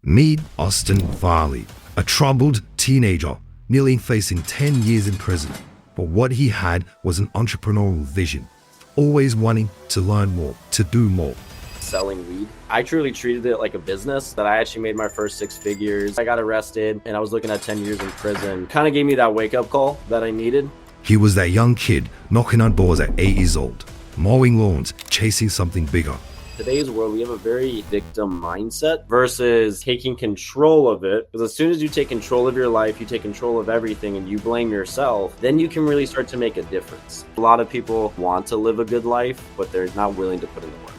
Meet Austin Varley, a troubled teenager, nearly facing 10 years in prison. But what he had was an entrepreneurial vision, always wanting to learn more, to do more. Selling weed. I truly treated it like a business that I actually made my first 6 figures. I got arrested and I was looking at 10 years in prison. Kind of gave me that wake up call that I needed. He was that young kid knocking on doors at 8 years old, mowing lawns, chasing something bigger. Today's world, we have a very victim mindset versus taking control of it. Because as soon as you take control of your life, you take control of everything and you blame yourself, then you can really start to make a difference. A lot of people want to live a good life, but they're not willing to put in the work.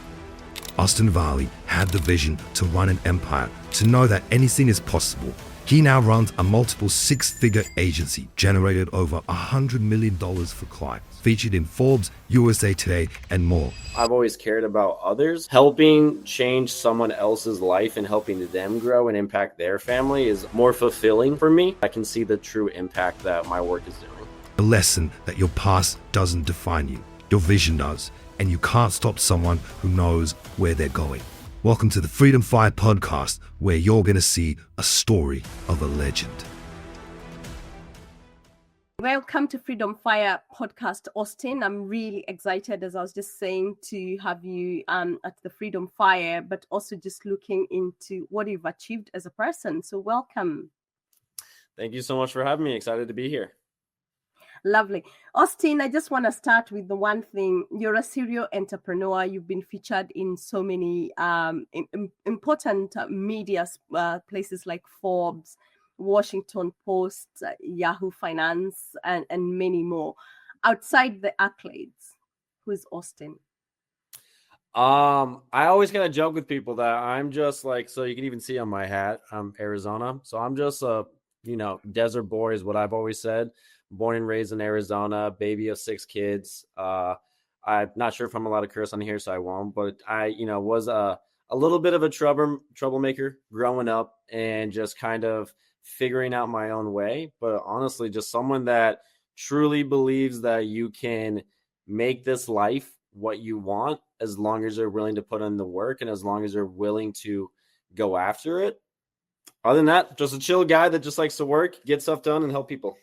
Austin Varley had the vision to run an empire, to know that anything is possible. He now runs a multiple 6-figure agency, generated over $100 million for clients, featured in Forbes, USA Today, and more. I've always cared about others. Helping change someone else's life and helping them grow and impact their family is more fulfilling for me. I can see the true impact that my work is doing. A lesson that your past doesn't define you, your vision does, and you can't stop someone who knows where they're going. Welcome to the Freedom Fire podcast, where you're going to see a story of a legend. Welcome to Freedom Fire podcast, Austin. I'm really excited, as I was just saying, to have you at the Freedom Fire, but also just looking into what you've achieved as a person. So welcome. Thank you so much for having me. Excited to be here. Lovely. Austin, I just want to start with the one thing. You're a serial entrepreneur. You've been featured in so many important media places like Forbes, Washington Post, Yahoo Finance, and many more. Outside the accolades, who's Austin? I always kind of joke with people that I'm just like, so you can even see on my hat, I'm Arizona. So I'm just a, desert boy is what I've always said. Born and raised in Arizona, baby of 6 kids. I'm not sure if I'm allowed to curse on here, so I won't. But I, was a little bit of a troublemaker growing up and just kind of figuring out my own way. But honestly, just someone that truly believes that you can make this life what you want as long as you're willing to put in the work and as long as you're willing to go after it. Other than that, just a chill guy that just likes to work, get stuff done, and help people.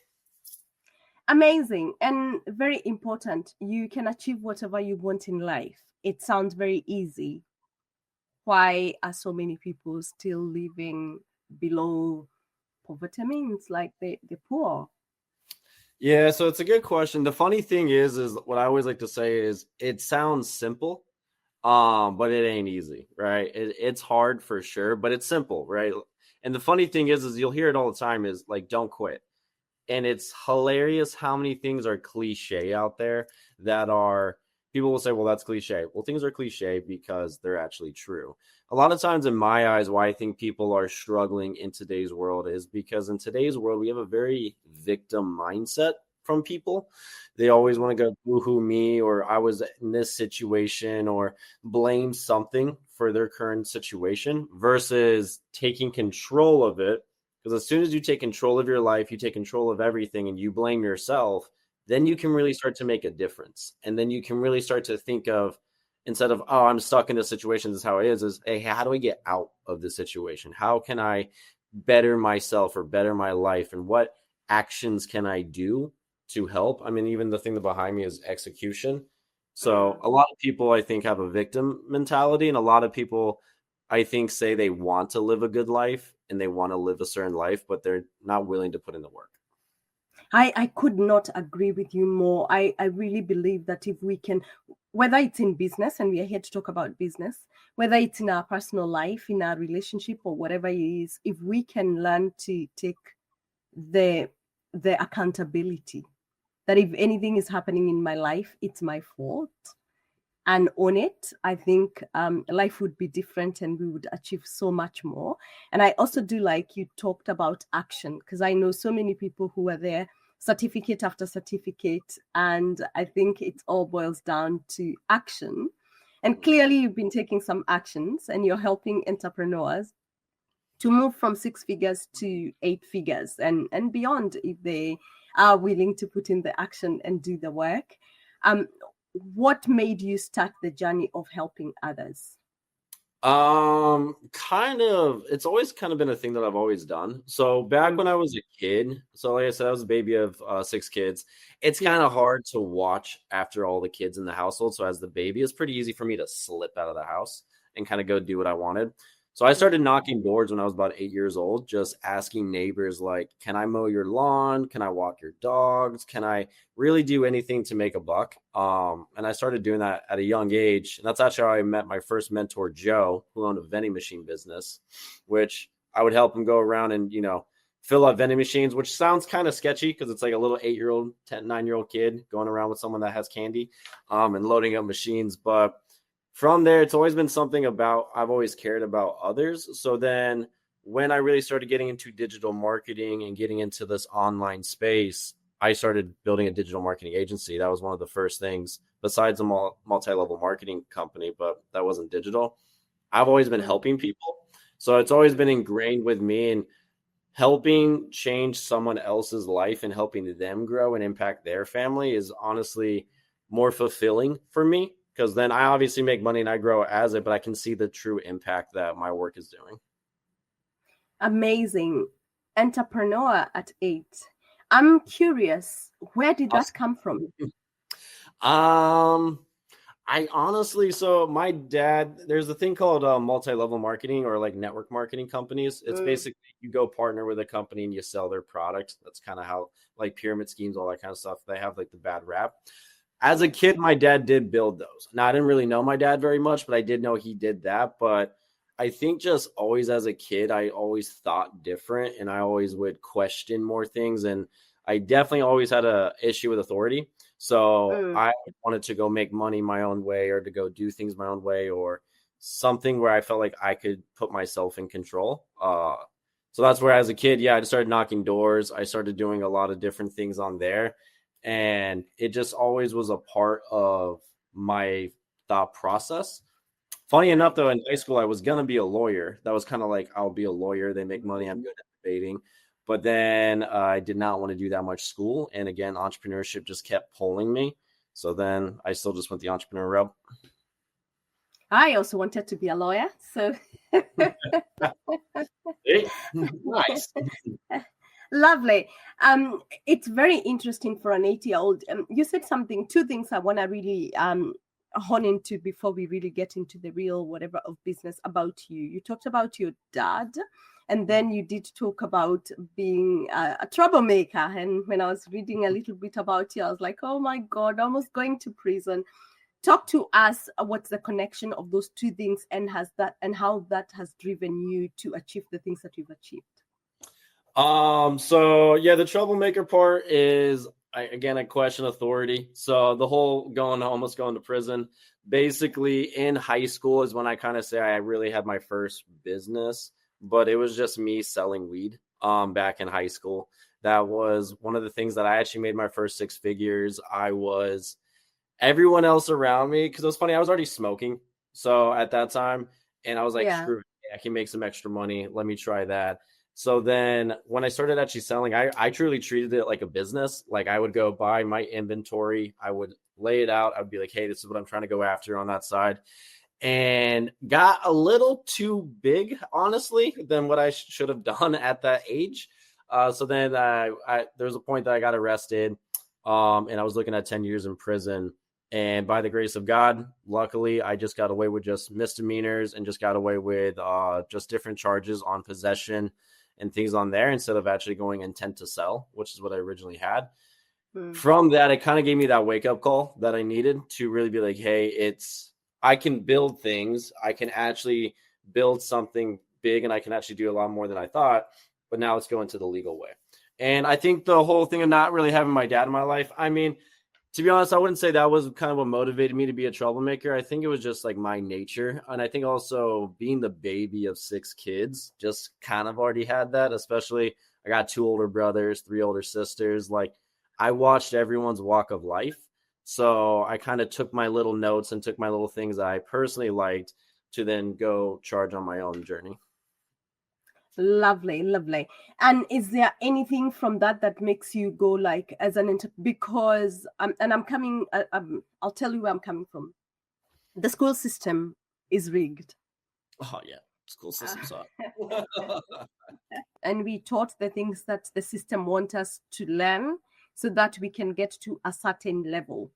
Amazing and very important. You can achieve whatever you want in life. It sounds very easy. Why are so many people still living below poverty means, like the poor? Yeah, so it's a good question. The funny thing is what I always like to say is it sounds simple, but it ain't easy, right? It's hard for sure, but it's simple, right? And the funny thing is you'll hear it all the time is like, don't quit. And it's hilarious how many things are cliche out there that are, people will say, well, that's cliche. Well, things are cliche because they're actually true. A lot of times in my eyes, why I think people are struggling in today's world is because in today's world, we have a very victim mindset from people. They always want to go boo-hoo me, or I was in this situation, or blame something for their current situation versus taking control of it. Because as soon as you take control of your life, you take control of everything and you blame yourself, then you can really start to make a difference. And then you can really start to think of, instead of, oh, I'm stuck in this situation, this is how it is, hey, how do I get out of this situation? How can I better myself or better my life? And what actions can I do to help? I mean, even the thing that behind me is execution. So a lot of people, I think, have a victim mentality. And a lot of people, I think, say they want to live a good life and they want to live a certain life, but they're not willing to put in the work. I could not agree with you more. I really believe that if we can, whether it's in business, and we are here to talk about business, whether it's in our personal life, in our relationship, or whatever it is, if we can learn to take the accountability, that if anything is happening in my life, it's my fault, and own it, I think life would be different and we would achieve so much more. And I also do like you talked about action, because I know so many people who are there, certificate after certificate, and I think it all boils down to action. And clearly you've been taking some actions and you're helping entrepreneurs to move from 6 figures to 8 figures and beyond if they are willing to put in the action and do the work. What made you start the journey of helping others? Kind of. It's always kind of been a thing that I've always done. So back when I was a kid, so like I said, I was a baby of 6 kids. It's Yeah. kind of hard to watch after all the kids in the household. So as the baby, it's pretty easy for me to slip out of the house and kind of go do what I wanted. So I started knocking doors when I was about 8 years old, just asking neighbors like, "Can I mow your lawn? Can I walk your dogs? Can I really do anything to make a buck?" And I started doing that at a young age. And that's actually how I met my first mentor, Joe, who owned a vending machine business, which I would help him go around and, fill up vending machines, which sounds kind of sketchy because it's like a little 8-year-old, 9-year-old kid going around with someone that has candy and loading up machines. But from there, it's always been something about I've always cared about others. So then when I really started getting into digital marketing and getting into this online space, I started building a digital marketing agency. That was one of the first things besides a multi-level marketing company, but that wasn't digital. I've always been helping people. So it's always been ingrained with me, and helping change someone else's life and helping them grow and impact their family is honestly more fulfilling for me, because then I obviously make money and I grow as it, but I can see the true impact that my work is doing. Amazing. Entrepreneur at 8. I'm curious, where did that come from? I honestly, so my dad, there's a thing called multi-level marketing, or like network marketing companies. It's basically you go partner with a company and you sell their product. That's kind of how, like, pyramid schemes, all that kind of stuff, they have like the bad rap. As a kid, my dad did build those. Now, I didn't really know my dad very much, but I did know he did that. But I think just always as a kid, I always thought different and I always would question more things. And I definitely always had a issue with authority. So I wanted to go make money my own way, or to go do things my own way, or something where I felt like I could put myself in control. So that's where, as a kid, I just started knocking doors. I started doing a lot of different things on there. And it just always was a part of my thought process. Funny enough, though, in high school, I was going to be a lawyer. That was kind of like, I'll be a lawyer. They make money. I'm good at debating. But then I did not want to do that much school. And again, entrepreneurship just kept pulling me. So then I still just went the entrepreneur route. I also wanted to be a lawyer. So Nice. Lovely. It's very interesting for an 8-year-old. You said two things I want to really hone into before we really get into the real whatever of business about you. You talked about your dad, and then you did talk about being a troublemaker. And when I was reading a little bit about you, I was like, oh my God, almost going to prison. Talk to us. What's the connection of those two things, and how that has driven you to achieve the things that you've achieved? So the troublemaker part is, I question authority. So the whole almost going to prison, basically in high school is when I kind of say I really had my first business, but it was just me selling weed. Back in high school, that was one of the things that I actually made my first 6 figures. Everyone else around me, because it was funny, I was already smoking. So at that time, and I was like, screw it, I can make some extra money. Let me try that. So then when I started actually selling, I truly treated it like a business. Like, I would go buy my inventory. I would lay it out. I would be like, hey, this is what I'm trying to go after on that side. And got a little too big, honestly, than what I should have done at that age. So then there was a point that I got arrested, and I was looking at 10 years in prison. And by the grace of God, luckily, I just got away with just misdemeanors and just got away with just different charges on possession and things on there, instead of actually going intent to sell, which is what I originally had. From that, it kind of gave me that wake-up call that I needed to really be like, hey, I can build things. I can actually build something big, and I can actually do a lot more than I thought. But now let's go into the legal way. And I think the whole thing of not really having my dad in my life, I mean, to be honest, I wouldn't say that was kind of what motivated me to be a troublemaker. I think it was just like my nature. And I think also being the baby of 6 kids, just kind of already had that, especially I got 2 older brothers, 3 older sisters. Like, I watched everyone's walk of life. So I kind of took my little notes and took my little things that I personally liked to then go charge on my own journey. Lovely. And is there anything from that makes you go like, as an because I'm coming, I'll tell you where I'm coming from. The school system is rigged. Oh yeah, school system suck. And we taught the things that the system wants us to learn so that we can get to a certain level.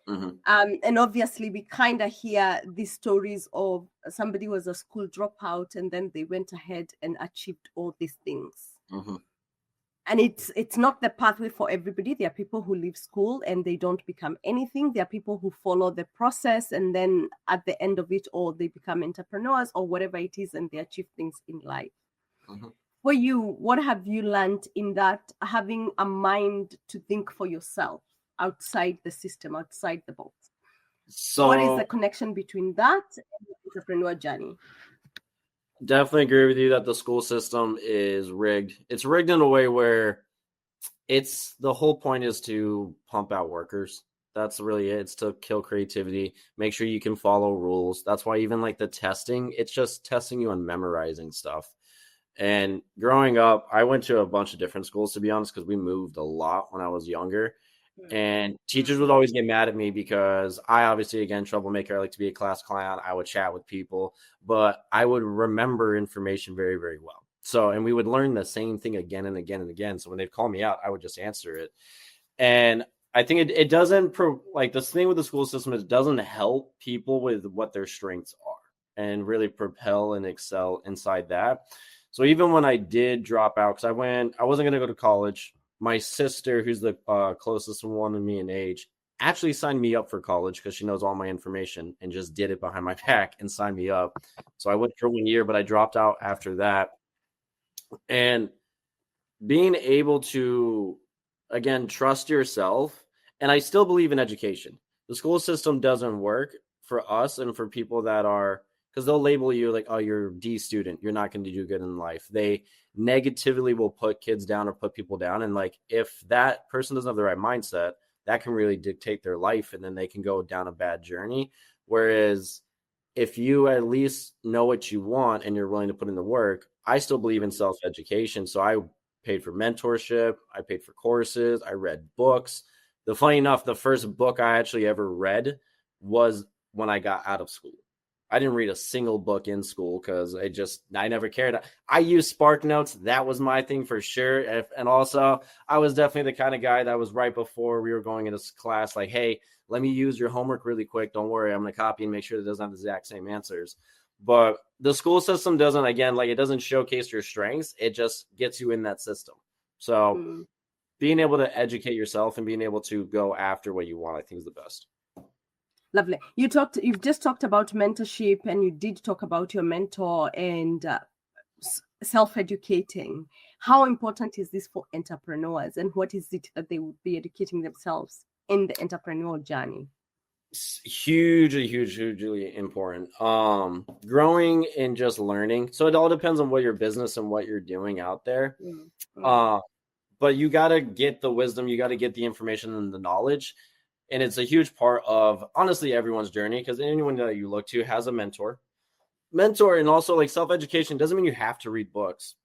Mm-hmm. And obviously, we kind of hear these stories of somebody was a school dropout and then they went ahead and achieved all these things. Mm-hmm. And it's not the pathway for everybody. There are people who leave school and they don't become anything. There are people who follow the process and then at the end of it all, they become entrepreneurs or whatever it is and they achieve things in life. Mm-hmm. For you, what have you learned in that having a mind to think for yourself outside the system, outside the box? So what is the connection between that and the entrepreneur journey? Definitely agree with you that the school system is rigged. It's rigged in a way where the whole point is to pump out workers. That's really it. It's to kill creativity, make sure you can follow rules. That's why even like the testing, it's just testing you on memorizing stuff. And growing up, I went to a bunch of different schools, to be honest, because we moved a lot when I was younger. And teachers would always get mad at me because I obviously, again, troublemaker. I like to be a class clown. I would chat with people, but I would remember information very, very well. So, and we would learn the same thing again and again and again. So when they'd call me out, I would just answer it. And I think it doesn't like this thing with the school system, it doesn't help people with what their strengths are and really propel and excel inside that. So even when I did drop out, because I wasn't going to go to college. My sister, who's the closest one to me in age, actually signed me up for college because she knows all my information and just did it behind my back and signed me up. So I went for 1 year, but I dropped out after that. And being able to, again, trust yourself. And I still believe in education. The school system doesn't work for us and for people that are, because they'll label you like, oh, you're a D student. You're not going to do good in life. They negatively will put kids down or put people down. And like, if that person doesn't have the right mindset, that can really dictate their life. And then they can go down a bad journey. Whereas if you at least know what you want and you're willing to put in the work, I still believe in self-education. So I paid for mentorship. I paid for courses. I read books. Funny enough, the first book I actually ever read was when I got out of school. I didn't read a single book in school because I never cared. I used Spark Notes. That was my thing for sure. And also, I was definitely the kind of guy that was right before we were going into class, like, hey, let me use your homework really quick. Don't worry. I'm going to copy and make sure it doesn't have the exact same answers. But the school system doesn't, again, like it doesn't showcase your strengths. It just gets you in that system. So being able to educate yourself and being able to go after what you want, I think is the best. Lovely. You've just talked about mentorship and you did talk about your mentor and self-educating. How important is this for entrepreneurs and what is it that they would be educating themselves in the entrepreneurial journey? It's hugely important. Growing and just learning. So it all depends on what your business and what you're doing out there. But you got to get the wisdom, you got to get the information and the knowledge. And it's a huge part of, honestly, everyone's journey, because anyone that you look to has a mentor. And also, like, self-education doesn't mean you have to read books,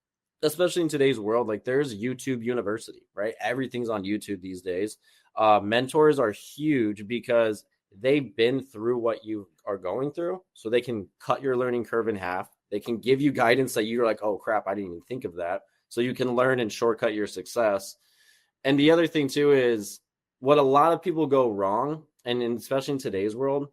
especially in today's world. Like, there's YouTube University, right? Everything's on YouTube these days. Mentors are huge because they've been through what you are going through, so they can cut your learning curve in half. They can give you guidance that you're like, oh, crap, I didn't even think of that. So you can learn and shortcut your success. And the other thing, too, is what a lot of people go wrong, and especially in today's world,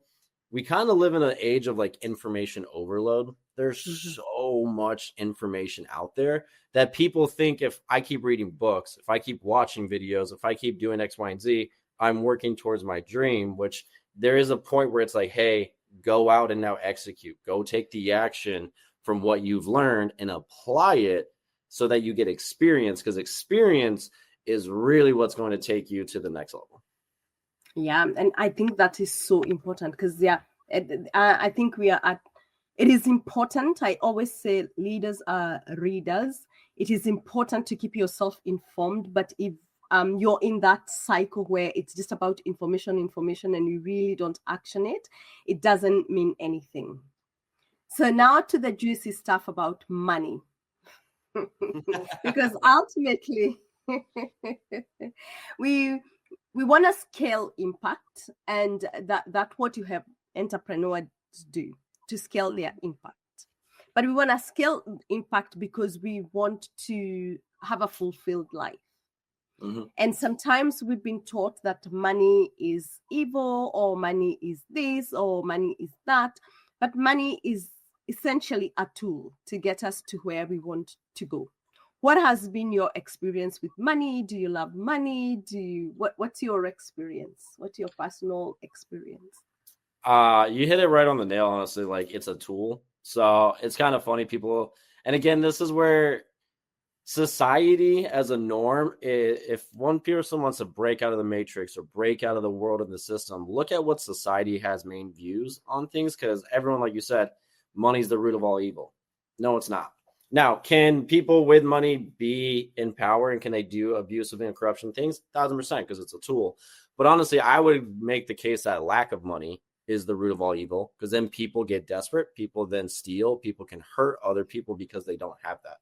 we kind of live in an age of like information overload. There's so much information out there that people think if I keep reading books, if I keep watching videos, if I keep doing X, Y, and Z, I'm working towards my dream, which there is a point where it's like, hey, go out and now execute. Go take the action from what you've learned and apply it so that you get experience, because experience is really what's going to take you to the next level. Yeah, and I think that is so important because I think it is important. I always say leaders are readers. It is important to keep yourself informed, but if you're in that cycle where it's just about information and you really don't action it, it doesn't mean anything. So now to the juicy stuff about money. Because ultimately we want to scale impact, and that what you have entrepreneurs do to scale their impact. but we want to scale impact because we want to have a fulfilled life. Mm-hmm. And sometimes we've been taught that money is evil, or money is this, or money is that. But money is essentially a tool to get us to where we want to go. What has been your experience with money? Do you love money? What's your experience? What's your personal experience? You hit it right on the nail, honestly. Like, it's a tool. So it's kind of funny, people. And again, this is where society as a norm, if one person wants to break out of the matrix or break out of the world of the system, look at what society has main views on things, because everyone, like you said, money's the root of all evil. No, it's not. Now, can people with money be in power, and can they do abusive and corruption things? 1,000%, because it's a tool. But honestly, I would make the case that lack of money is the root of all evil, because then people get desperate. People then steal. People can hurt other people because they don't have that.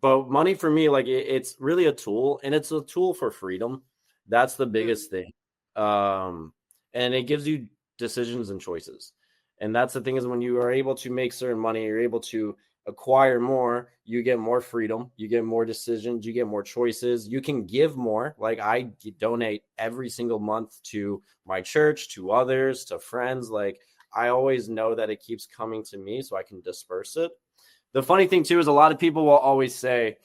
But money for me, like, it's really a tool, and it's a tool for freedom. That's the biggest thing. And it gives you decisions and choices. And that's the thing, is when you are able to make certain money, you're able to acquire more, you get more freedom, you get more decisions, you get more choices, you can give more. Like, I donate every single month to my church, to others, to friends. Like, I always know that it keeps coming to me, so I can disperse it. The funny thing too is a lot of people will always say,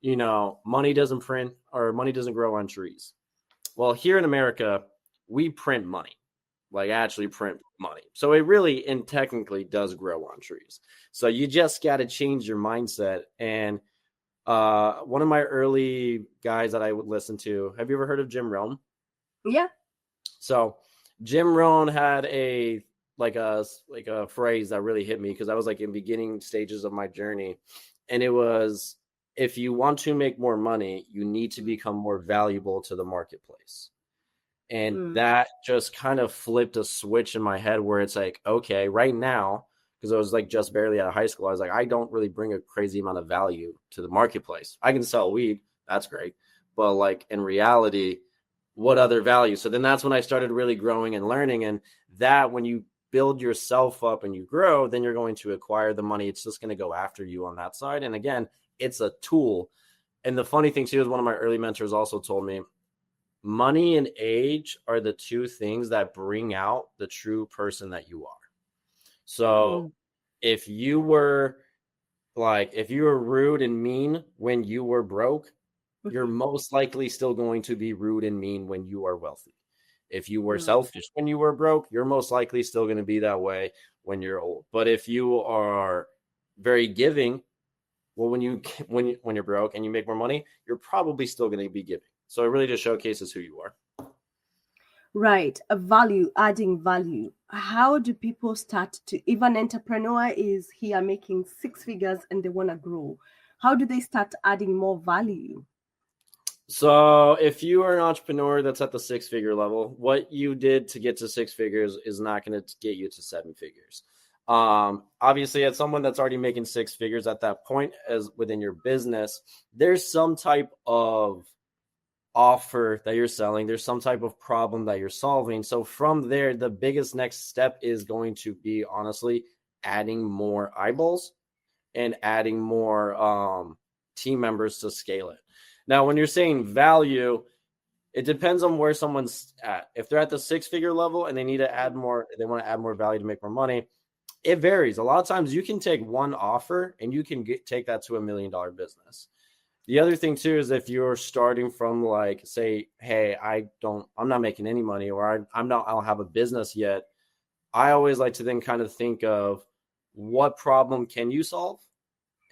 money doesn't print, or money doesn't grow on trees. Well, here in America, we print money, like actually print money. So it really and technically does grow on trees. So you just got to change your mindset. And one of my early guys that I would listen to, have you ever heard of Jim Rohn? Yeah. So Jim Rohn had a phrase that really hit me, because I was like in beginning stages of my journey. And it was, if you want to make more money, you need to become more valuable to the marketplace. And that just kind of flipped a switch in my head, where it's like, okay, right now, because I was like just barely out of high school, I was like, I don't really bring a crazy amount of value to the marketplace. I can sell weed. That's great. But like in reality, what other value? So then that's when I started really growing and learning. And that when you build yourself up and you grow, then you're going to acquire the money. It's just going to go after you on that side. And again, it's a tool. And the funny thing too is, one of my early mentors also told me, money and age are the two things that bring out the true person that you are. So if you were rude and mean when you were broke, you're most likely still going to be rude and mean when you are wealthy. If you were selfish when you were broke, you're most likely still going to be that way when you're old. But if you are very giving, well, when you're broke and you make more money, you're probably still going to be giving. So it really just showcases who you are. Right. Adding value. How do people start to, if an entrepreneur is here making 6 figures and they want to grow, how do they start adding more value? So if you are an entrepreneur that's at the 6-figure level, what you did to get to 6 figures is not going to get you to 7 figures. Obviously, as someone that's already making 6 figures at that point, as within your business, there's some type of offer that you're selling. There's some type of problem that you're solving. So from there, the biggest next step is going to be, honestly, adding more eyeballs and adding more team members to scale it. Now, when you're saying value, it depends on where someone's at. If they're at the 6-figure level and they need to add more, they want to add more value to make more money, it varies. A lot of times you can take one offer and you can take that to $1 million business. The other thing too is if you're starting from like, say, hey, I'm not making any money, or I don't have a business yet. I always like to then kind of think of what problem can you solve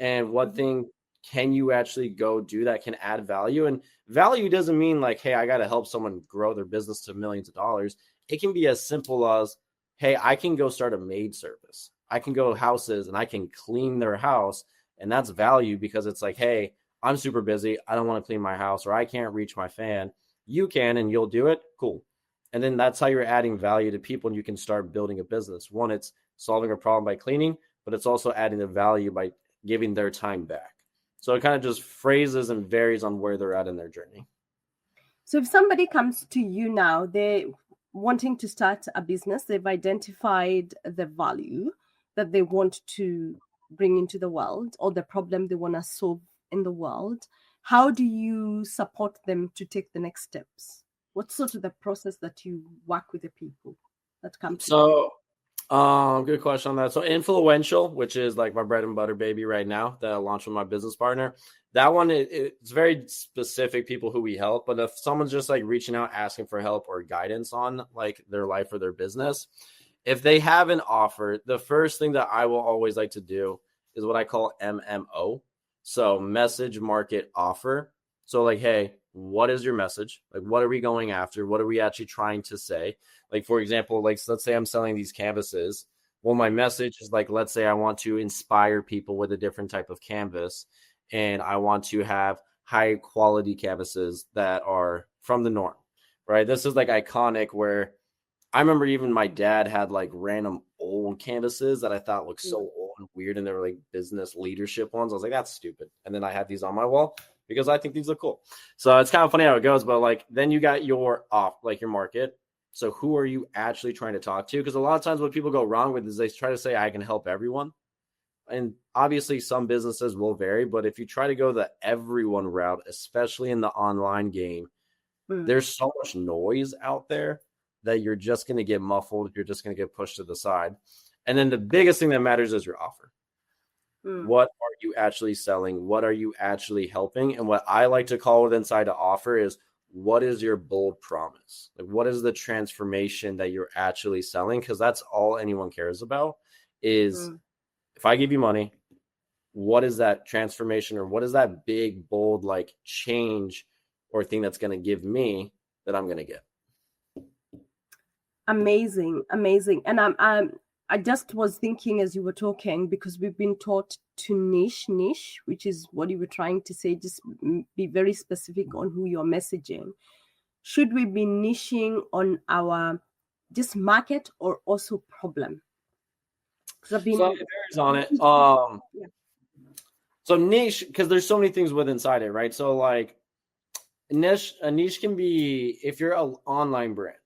and what thing can you actually go do that can add value. And value doesn't mean like, hey, I got to help someone grow their business to millions of dollars. It can be as simple as, hey, I can go start a maid service. I can go houses and I can clean their house. And that's value, because it's like, hey, I'm super busy. I don't want to clean my house, or I can't reach my fan. You can, and you'll do it. Cool. And then that's how you're adding value to people, and you can start building a business. One, it's solving a problem by cleaning, but it's also adding the value by giving their time back. So it kind of just phrases and varies on where they're at in their journey. So if somebody comes to you now, they're wanting to start a business, they've identified the value that they want to bring into the world, or the problem they want to solve in the world, how do you support them to take the next steps? What's sort of the process that you work with the people that come to you? So, good question on that. So Influential, which is like my bread and butter baby right now that I launched with my business partner, that one, it's very specific people who we help. But if someone's just like reaching out, asking for help or guidance on like their life or their business, if they have an offer, the first thing that I will always like to do is what I call MMO. So message, market, offer. So like, hey, what is your message? Like, what are we going after? What are we actually trying to say? Like, for example, like, let's say I'm selling these canvases. Well, my message is like, let's say I want to inspire people with a different type of canvas, and I want to have high quality canvases that are from the norm, right? This is like iconic, where I remember even my dad had like random old canvases that I thought looked so old and weird, and they were like business leadership ones. I was like, that's stupid. And then I had these on my wall because I think these look cool. So it's kind of funny how it goes, but like then you got your your market. So who are you actually trying to talk to? Because a lot of times what people go wrong with is they try to say, I can help everyone. And obviously some businesses will vary, but if you try to go the everyone route, especially in the online game, there's so much noise out there that you're just going to get muffled. You're just going to get pushed to the side. And then the biggest thing that matters is your offer. What are you actually selling? What are you actually helping? And what I like to call it inside the offer is, what is your bold promise? Like, what is the transformation that you're actually selling? Because that's all anyone cares about is if I give you money, what is that transformation, or what is that big, bold, like change or thing that's going to give me that I'm going to get? Amazing. And I just was thinking as you were talking, because we've been taught to niche, which is what you were trying to say. Just be very specific on who you're messaging. Should we be niching on our just market or also problem? So it varies on it. So niche, because there's so many things within inside it, right? So like a niche can be, if you're an online brand,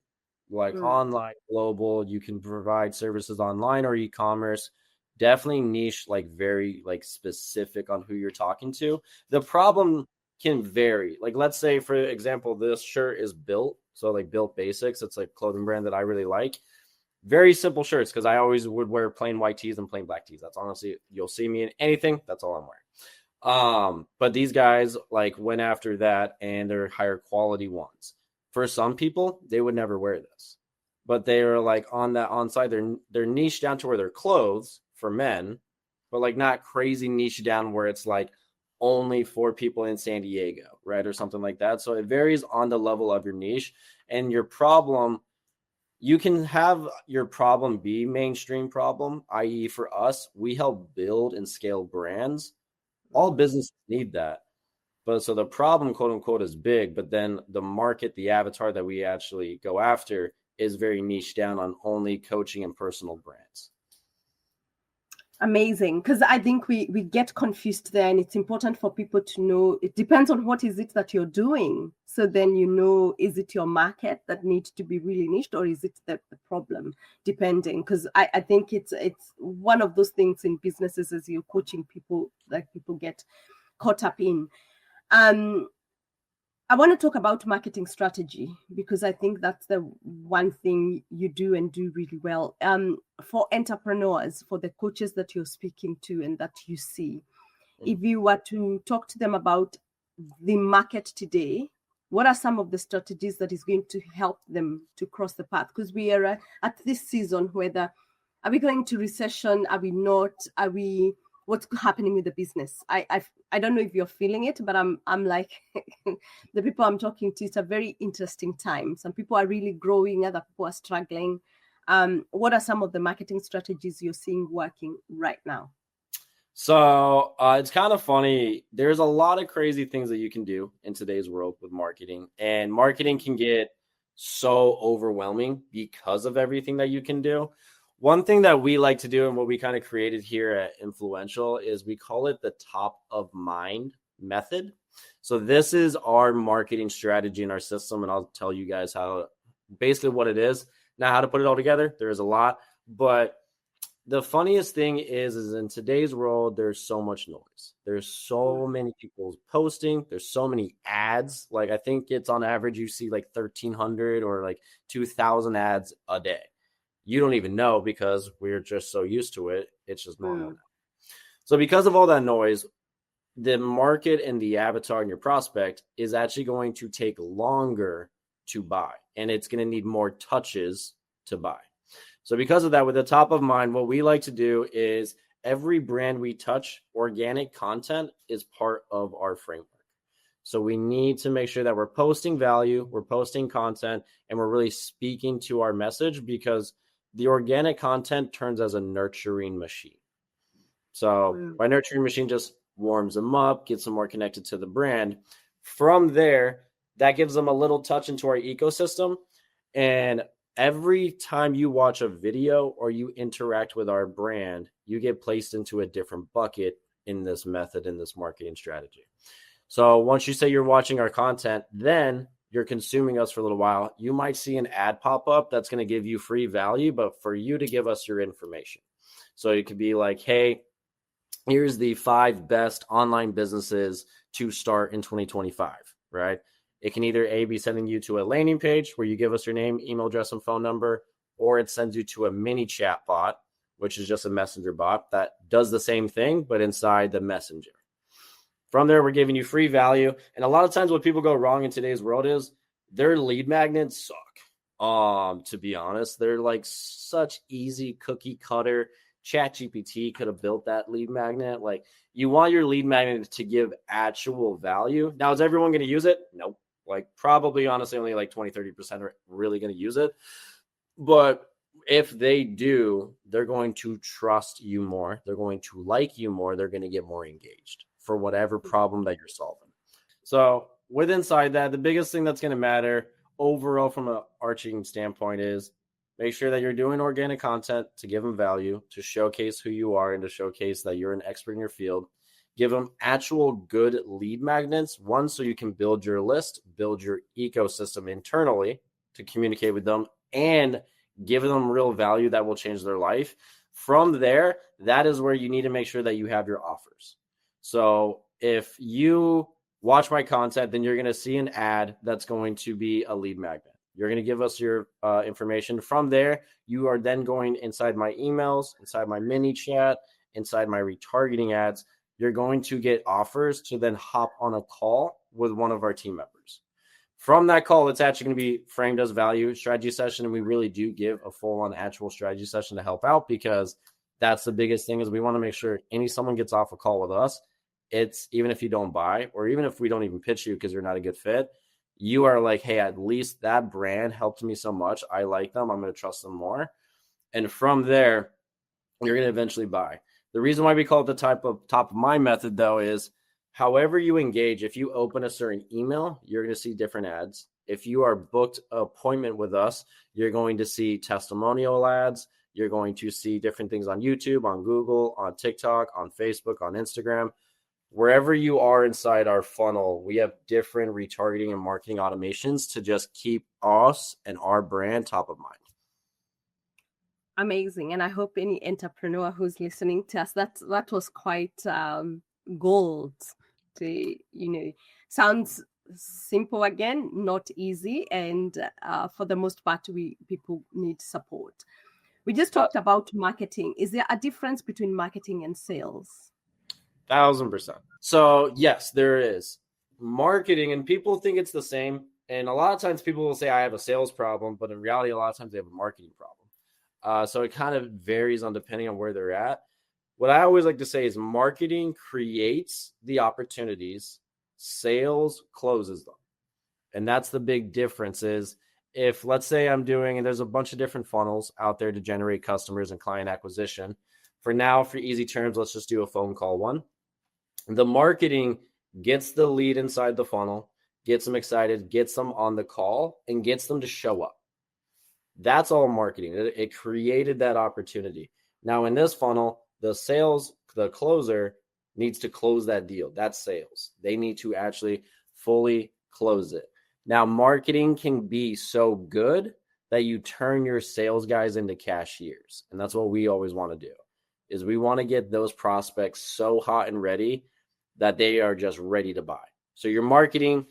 like online, global, you can provide services online or e-commerce. Definitely niche, like very like specific on who you're talking to. The problem can vary. Like, let's say, for example, this shirt is Built. So like Built Basics. It's like a clothing brand that I really like. Very simple shirts, because I always would wear plain white tees and plain black tees. That's honestly, you'll see me in anything. That's all I'm wearing. But these guys like went after that, and they're higher quality ones. For some people, they would never wear this, but they are like on site. They're niche down to where they're clothes for men, but like not crazy niche down where it's like only for people in San Diego, right? Or something like that. So it varies on the level of your niche and your problem. You can have your problem be mainstream problem, i.e. for us, we help build and scale brands. All businesses need that. But so the problem, quote unquote, is big, but then the market, the avatar that we actually go after is very niche down on only coaching and personal brands. Amazing. Because I think we get confused there, and it's important for people to know it depends on what is it that you're doing. So then, is it your market that needs to be really niched, or is it the problem, depending? Because I think it's one of those things in businesses as you're coaching people that people get caught up in. I want to talk about marketing strategy, because I think that's the one thing you do and do really well. For entrepreneurs, for the coaches that you're speaking to and that you see, if you were to talk to them about the market today, what are some of the strategies that is going to help them to cross the path? Because we are at this season, whether are we going to recession? Are we not? Are we? What's happening with the business? I don't know if you're feeling it, but I'm like the people I'm talking to. It's a very interesting time. Some people are really growing, other people are struggling. What are some of the marketing strategies you're seeing working right now? So it's kind of funny. There's a lot of crazy things that you can do in today's world with marketing, and marketing can get so overwhelming because of everything that you can do. One thing that we like to do, and what we kind of created here at Influential, is we call it the top of mind method. So this is our marketing strategy in our system, and I'll tell you guys basically what it is. Now, how to put it all together, there is a lot, but the funniest thing is in today's world, there's so much noise. There's so many people posting. There's so many ads. Like, I think it's on average, you see like 1,300 or like 2,000 ads a day. You don't even know because we're just so used to it. It's just normal now. So because of all that noise, the market and the avatar and your prospect is actually going to take longer to buy, and it's going to need more touches to buy. So because of that, with the top of mind, what we like to do is every brand we touch, organic content is part of our framework. So we need to make sure that we're posting value, we're posting content, and we're really speaking to our message, because the organic content turns as a nurturing machine. So my nurturing machine just warms them up, gets them more connected to the brand. From there, that gives them a little touch into our ecosystem. And every time you watch a video or you interact with our brand, you get placed into a different bucket in this method, in this marketing strategy. So once you say you're watching our content, then you're consuming us for a little while. You might see an ad pop up that's going to give you free value, but for you to give us your information. So it could be like, hey, here's the 5 best online businesses to start in 2025, right? It can either A, be sending you to a landing page where you give us your name, email address, and phone number, or it sends you to a mini chat bot, which is just a messenger bot that does the same thing, but inside the messenger. From there, we're giving you free value. And a lot of times what people go wrong in today's world is their lead magnets suck. To be honest, they're like such easy cookie cutter. ChatGPT could have built that lead magnet. Like, you want your lead magnet to give actual value. Now, is everyone going to use it? Nope. Like, probably, honestly, only like 20-30% are really going to use it. But if they do, they're going to trust you more. They're going to like you more. They're going to get more engaged for whatever problem that you're solving. So with inside that, the biggest thing that's going to matter overall from an arching standpoint is make sure that you're doing organic content to give them value, to showcase who you are, and to showcase that you're an expert in your field. Give them actual good lead magnets, one, so you can build your list, build your ecosystem internally to communicate with them, and give them real value that will change their life. From there, that is where you need to make sure that you have your offers. So if you watch my content, then you're going to see an ad that's going to be a lead magnet. You're going to give us your information. From there, you are then going inside my emails, inside my mini chat, inside my retargeting ads. You're going to get offers to then hop on a call with one of our team members. From that call, it's actually going to be framed as value strategy session. And we really do give a full-on actual strategy session to help out, because that's the biggest thing is we want to make sure someone gets off a call with us. It's even if you don't buy, or even if we don't even pitch you because you're not a good fit, you are like, hey, at least that brand helped me so much. I like them. I'm going to trust them more. And from there, you're going to eventually buy. The reason why we call it the top of mind method, though, is however you engage. If you open a certain email, you're going to see different ads. If you are booked an appointment with us, you're going to see testimonial ads. You're going to see different things on YouTube, on Google, on TikTok, on Facebook, on Instagram. Wherever you are inside our funnel, we have different retargeting and marketing automations to just keep us and our brand top of mind. Amazing. And I hope any entrepreneur who's listening to us, that was quite gold. Sounds simple, again, not easy. And for the most part, people need support. We just talked about marketing. Is there a difference between marketing and sales? 1,000%. So yes, there is marketing, and people think it's the same. And a lot of times people will say I have a sales problem, but in reality, a lot of times they have a marketing problem. So it kind of varies on depending on where they're at. What I always like to say is marketing creates the opportunities, sales closes them. And that's the big difference is if, let's say I'm doing, and there's a bunch of different funnels out there to generate customers and client acquisition. For now, for easy terms, let's just do a phone call one. The marketing gets the lead inside the funnel, gets them excited, gets them on the call, and gets them to show up. That's all marketing. It created that opportunity. Now in this funnel, the closer needs to close that deal. That's sales. They need to actually fully close it. Now, marketing can be so good that you turn your sales guys into cashiers. And that's what we always want to do, is we want to get those prospects so hot and ready that they are just ready to buy. So your marketing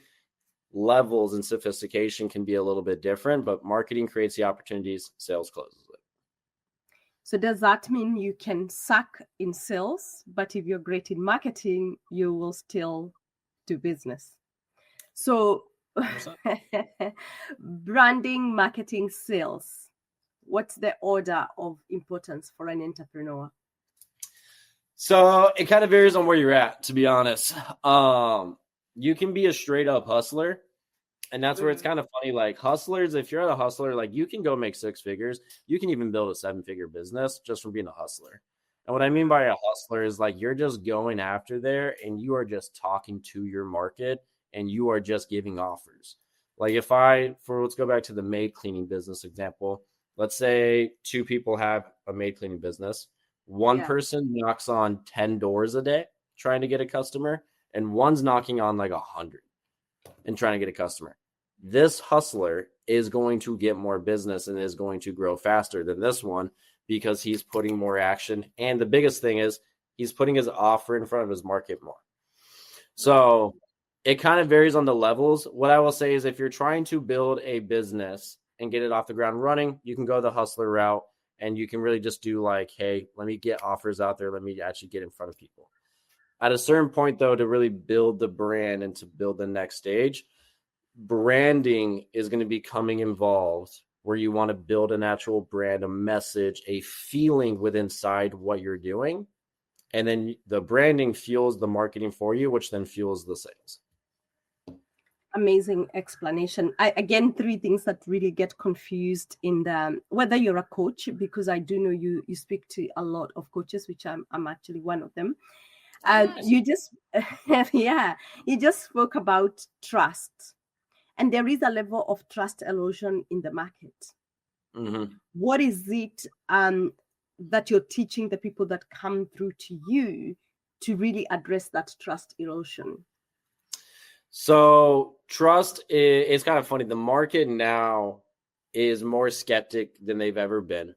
levels and sophistication can be a little bit different, but marketing creates the opportunities, sales closes it. So does that mean you can suck in sales, but if you're great in marketing, you will still do business? So branding, marketing, sales, what's the order of importance for an entrepreneur? So it kind of varies on where you're at, to be honest. You can be a straight up hustler. And that's where it's kind of funny. Like hustlers, if you're a hustler, like you can go make 6 figures. You can even build a 7-figure business just from being a hustler. And what I mean by a hustler is like you're just going after there and you are just talking to your market and you are just giving offers. Like let's go back to the maid cleaning business example. Let's say 2 people have a maid cleaning business. One person knocks on 10 doors a day trying to get a customer, and one's knocking on like 100 and trying to get a customer. This hustler is going to get more business and is going to grow faster than this one because he's putting more action. And the biggest thing is he's putting his offer in front of his market more. So it kind of varies on the levels. What I will say is if you're trying to build a business and get it off the ground running, you can go the hustler route and you can really just do like, hey, let me get offers out there. Let me actually get in front of people. At a certain point, though, to really build the brand and to build the next stage, branding is going to be coming involved where you want to build an actual brand, a message, a feeling with inside what you're doing. And then the branding fuels the marketing for you, which then fuels the sales. Amazing explanation. Again, 3 things that really get confused in the whether you're a coach, because I do know you speak to a lot of coaches, which I'm actually one of them. Nice. You just spoke about trust, and there is a level of trust erosion in the market. Mm-hmm. What is it that you're teaching the people that come through to you to really address that trust erosion? So trust it's kind of funny. The market now is more skeptic than they've ever been.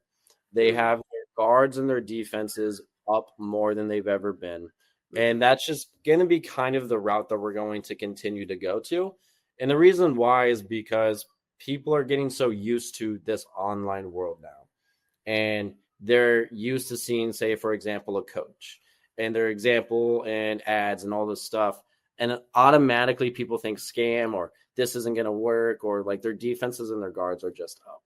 They have their guards and their defenses up more than they've ever been. And that's just going to be kind of the route that we're going to continue to go to. And the reason why is because people are getting so used to this online world now. And they're used to seeing, say, for example, a coach and their example and ads and all this stuff. And automatically people think scam or this isn't going to work or like their defenses and their guards are just up.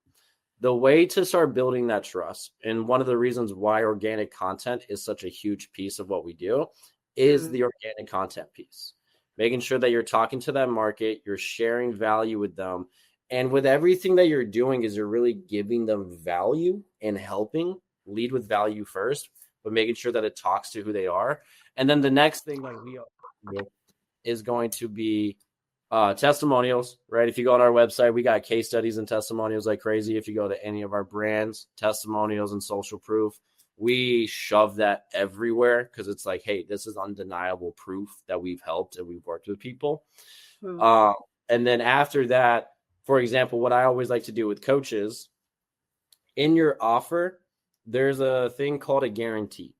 The way to start building that trust, and one of the reasons why organic content is such a huge piece of what we do, is the organic content piece. Making sure that you're talking to that market, you're sharing value with them. And with everything that you're doing is you're really giving them value and helping. Lead with value first, but making sure that it talks to who they are. And then the next thing that we do is going to be testimonials, right? If you go on our website, we got case studies and testimonials like crazy. If you go to any of our brands, testimonials and social proof, we shove that everywhere because it's like, hey, this is undeniable proof that we've helped and we've worked with people. And then after that, for example, what I always like to do with coaches, in your offer, there's a thing called a guarantee.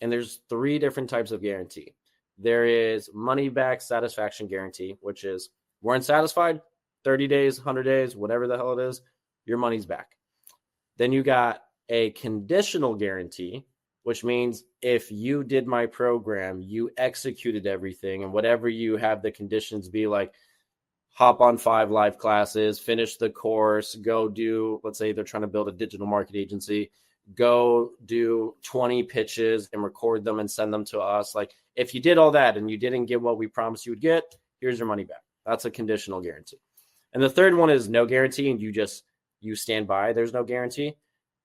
And there's 3 different types of guarantee. There is money back satisfaction guarantee, which is weren't satisfied, 30 days, 100 days, whatever the hell it is, your money's back. Then you got a conditional guarantee, which means if you did my program, you executed everything and whatever you have the conditions be like, hop on 5 live classes, finish the course, go do, let's say they're trying to build a digital marketing agency, go do 20 pitches and record them and send them to us. Like if you did all that and you didn't get what we promised you would get, here's your money back. That's a conditional guarantee. And the third one is no guarantee. And you stand by, there's no guarantee.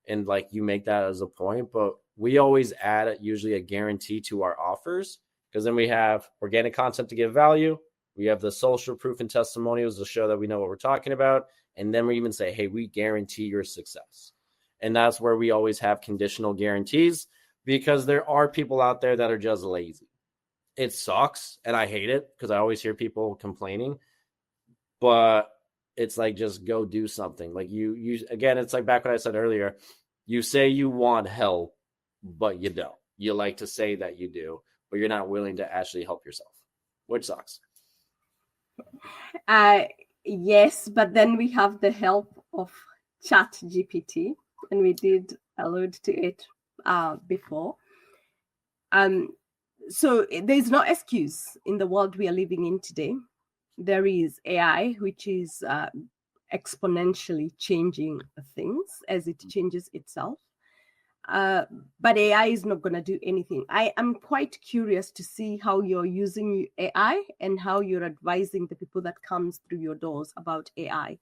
And like you make that as a point, but we always add usually a guarantee to our offers because then we have organic content to give value. We have the social proof and testimonials to show that we know what we're talking about. And then we even say, hey, we guarantee your success. And that's where we always have conditional guarantees because there are people out there that are just lazy. It sucks and I hate it because I always hear people complaining. But it's like, just go do something. Like you again, it's like back what I said earlier, you say you want help, but you don't. You like to say that you do, but you're not willing to actually help yourself, which sucks. Yes, but then we have the help of Chat GPT, and we did allude to it before. So there's no excuse in the world we are living in today. There is AI, which is exponentially changing things as it changes itself. But AI is not going to do anything. I am quite curious to see how you're using AI and how you're advising the people that comes through your doors about AI.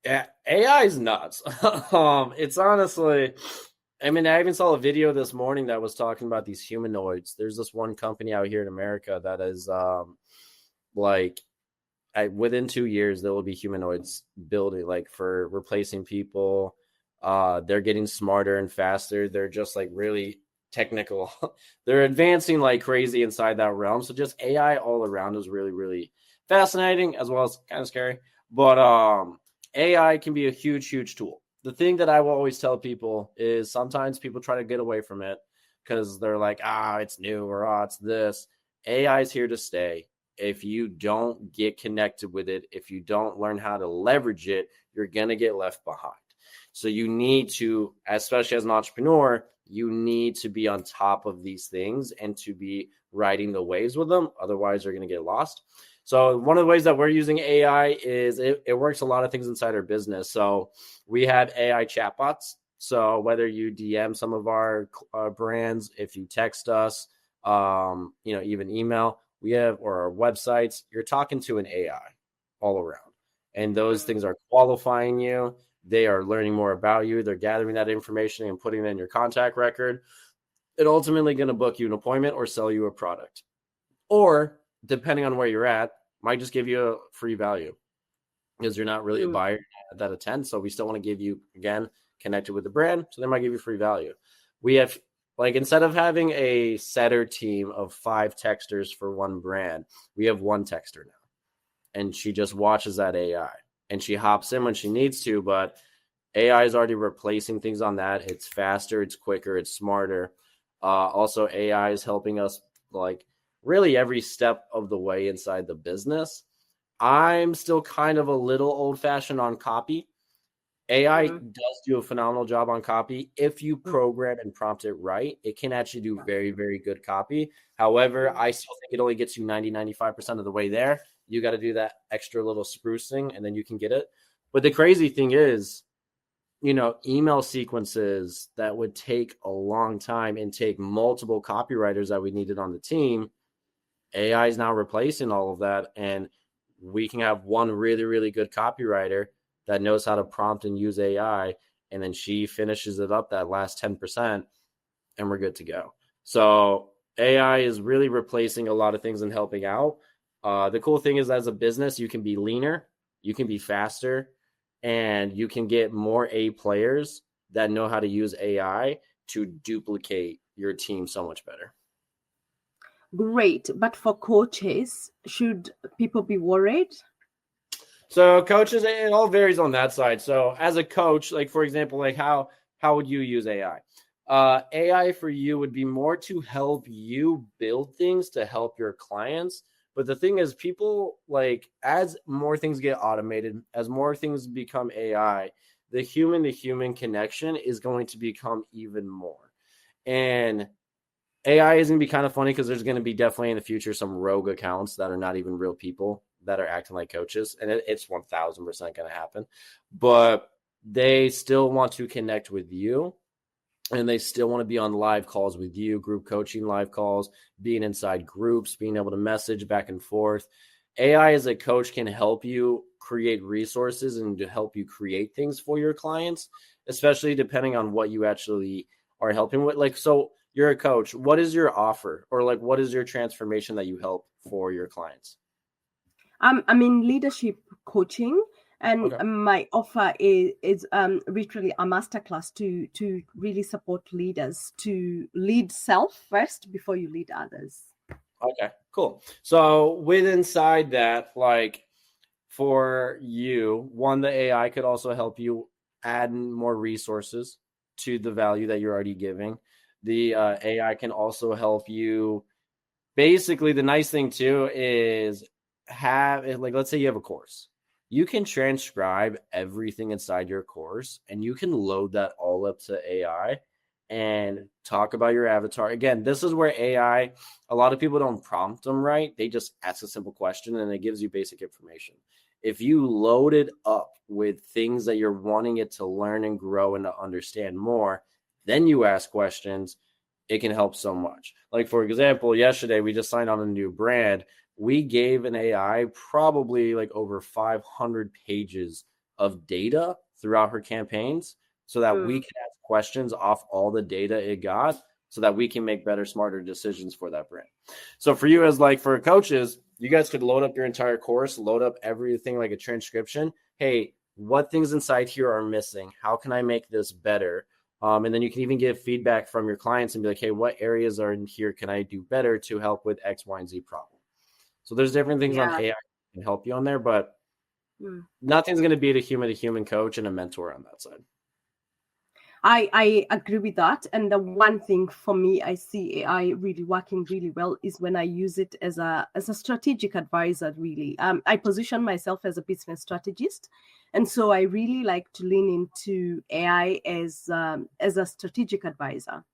Yeah, AI is nuts. It's honestly, I mean, I even saw a video this morning that was talking about these humanoids. There's this one company out here in America that is within 2 years there will be humanoids building, like, for replacing people. They're getting smarter and faster. They're just like really technical. They're advancing like crazy inside that realm. So just AI all around is really, really fascinating, as well as kind of scary. But AI can be a huge, huge tool. The thing that I will always tell people is sometimes people try to get away from it because they're like, it's new, or it's this. AI is here to stay. If you don't get connected with it, if you don't learn how to leverage it, you're going to get left behind. So you need to, especially as an entrepreneur, you need to be on top of these things and to be riding the waves with them. Otherwise, you're going to get lost. So one of the ways that we're using AI is it works a lot of things inside our business. So we have AI chatbots. So whether you DM some of our brands, if you text us, even email, we have, or our websites, you're talking to an AI all around. And those things are qualifying you. They are learning more about you. They're gathering that information and putting it in your contact record. It's ultimately going to book you an appointment or sell you a product. Or, depending on where you're at, might just give you a free value because you're not really a buyer that attends. So we still want to give you, again, connected with the brand. So they might give you free value. We have, like, instead of having a setter team of 5 texters for one brand, we have one texter now. And she just watches that AI. And she hops in when she needs to, but AI is already replacing things on that. It's faster, it's quicker, it's smarter. Also, AI is helping us, like, really every step of the way inside the business. I'm still kind of a little old-fashioned on copy. AI does do a phenomenal job on copy. If you program and prompt it right, it can actually do very, very good copy. However, I still think it only gets you 90-95% of the way there. You got to do that extra little sprucing, and then you can get it. But the crazy thing is, email sequences that would take a long time and take multiple copywriters that we needed on the team, AI is now replacing all of that. And we can have one really, really good copywriter that knows how to prompt and use AI, and then she finishes it up that last 10%, and we're good to go. So AI is really replacing a lot of things and helping out. The cool thing is, as a business, you can be leaner, you can be faster, and you can get more A players that know how to use AI to duplicate your team so much better. Great. But for coaches, should people be worried? So coaches, it all varies on that side. So as a coach, like, for example, like how would you use AI? AI for you would be more to help you build things to help your clients. But the thing is, people, like, as more things get automated, as more things become AI, the human connection is going to become even more. And AI is going to be kind of funny because there's going to be definitely in the future some rogue accounts that are not even real people that are acting like coaches. And it's 1000% going to happen. But they still want to connect with you. And they still want to be on live calls with you, group coaching, live calls, being inside groups, being able to message back and forth. AI as a coach can help you create resources and to help you create things for your clients, especially depending on what you actually are helping with. Like, so you're a coach. What is your offer, or like, what is your transformation that you help for your clients? I'm in leadership coaching. And my offer is literally a masterclass to really support leaders to lead self first before you lead others. Okay, cool. So with inside that, like, for you, one, the AI could also help you add more resources to the value that you're already giving. The AI can also help you. Basically, the nice thing too is like, let's say you have a course. You can transcribe everything inside your course and you can load that all up to AI and talk about your avatar. Again, this is where AI, a lot of people don't prompt them right. They just ask a simple question and it gives you basic information. If you load it up with things that you're wanting it to learn and grow and to understand more, then you ask questions, it can help so much. Like, for example, yesterday we just signed on a new brand. We gave an AI probably like over 500 pages of data throughout her campaigns so that we can ask questions off all the data it got so that we can make better, smarter decisions for that brand. So for you, as like for coaches, you guys could load up your entire course, load up everything like a transcription. Hey, what things inside here are missing? How can I make this better? And then you can even give feedback from your clients and be like, hey, what areas are in here can I do better to help with X, Y, and Z problem? So there's different things on AI that can help you on there, but nothing's going to beat a human coach and a mentor on that side. I agree with that. And the one thing for me, I see AI really working really well is when I use it as a strategic advisor, really. I position myself as a business strategist. And so I really like to lean into AI as a strategic advisor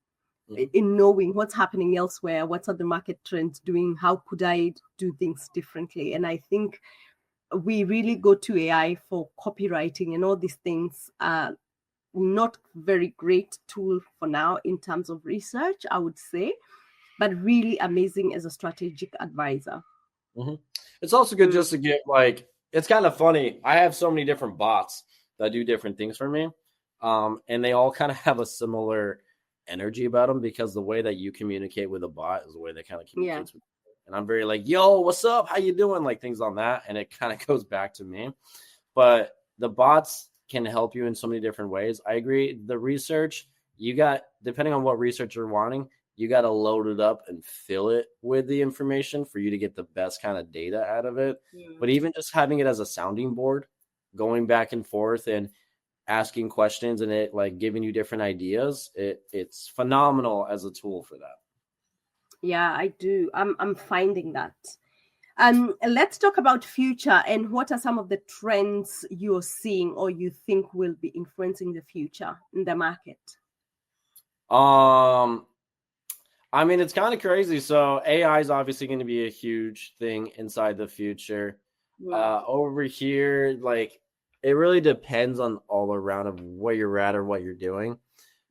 in knowing what's happening elsewhere, what are the market trends doing, how could I do things differently. And I think we really go to AI for copywriting and all these things. Not very great tool for now in terms of research, I would say, but really amazing as a strategic advisor. It's also good just to get like, it's kind of funny. I have so many different bots that do different things for me. And they all kind of have a similar energy about them because the way that you communicate with a bot is the way they kind of communicate with you. And I'm very like, yo, what's up? How you doing? Like things on that. And it kind of goes back to me. But the bots can help you in so many different ways. I agree. The research, you got, depending on what research you're wanting, you got to load it up and fill it with the information for you to get the best kind of data out of it. But even just having it as a sounding board, going back and forth and asking questions and it like giving you different ideas, it's phenomenal as a tool for that. Yeah, I do. I'm finding that. Let's talk about future and what are some of the trends you're seeing or you think will be influencing the future in the market? I mean, it's kind of crazy. So AI is obviously going to be a huge thing inside the future. Over here, like it really depends on all around of where you're at or what you're doing.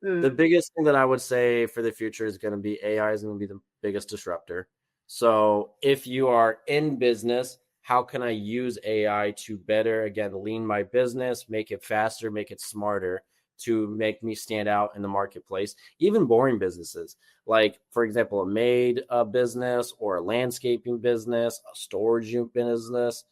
The biggest thing that I would say for the future is going to be AI is going to be the biggest disruptor. So if you are in business, how can I use AI to better, again, lean my business, make it faster, make it smarter to make me stand out in the marketplace? Even boring businesses, like, for example, a maid business or a landscaping business, a storage unit business.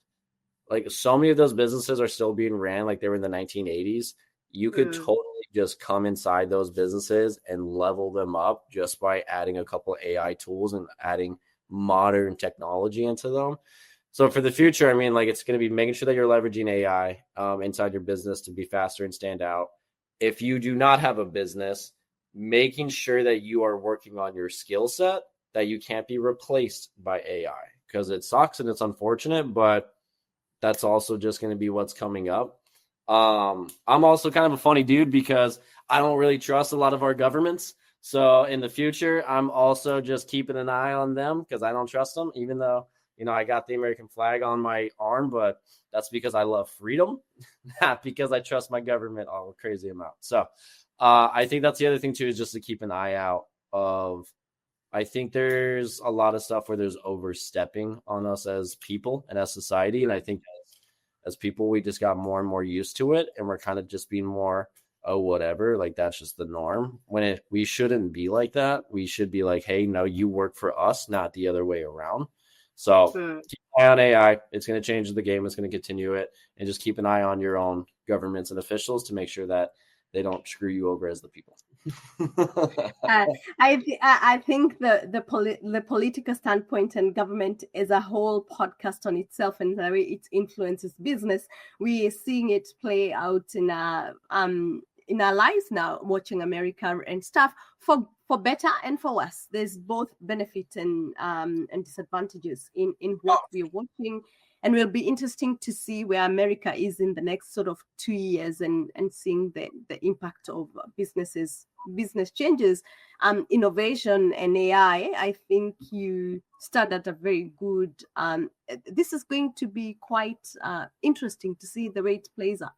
Like so many of those businesses are still being ran like they were in the 1980s. You could totally just come inside those businesses and level them up just by adding a couple of AI tools and adding modern technology into them. So for the future, I mean, like it's going to be making sure that you're leveraging AI inside your business to be faster and stand out. If you do not have a business, making sure that you are working on your skill set, that you can't be replaced by AI, because it sucks and it's unfortunate, but that's also just going to be what's coming up. I'm also kind of a funny dude because I don't really trust a lot of our governments. So in the future, I'm also just keeping an eye on them because I don't trust them, even though, you know, I got the American flag on my arm, but that's because I love freedom, not because I trust my government a crazy amount. So I think that's the other thing too, is just to keep an eye out of, I think there's a lot of stuff where there's overstepping on us as people and as society. And I think as people, we just got more and more used to it. And we're kind of just being more, oh, whatever, like that's just the norm. When we shouldn't be like that. We should be like, hey, no, you work for us, not the other way around. So keep an eye on AI. It's going to change the game. It's going to continue it. And just keep an eye on your own governments and officials to make sure that they don't screw you over as the people. I think the political standpoint and government is a whole podcast on itself, and the way it influences business. We are seeing it play out in our lives now, watching America and stuff, for better and for worse. There's both benefit and disadvantages in what we're watching. And it will be interesting to see where America is in the next sort of 2 years, and seeing the impact of business changes, innovation and AI. I think you started a very good. This is going to be quite interesting to see the way it plays out,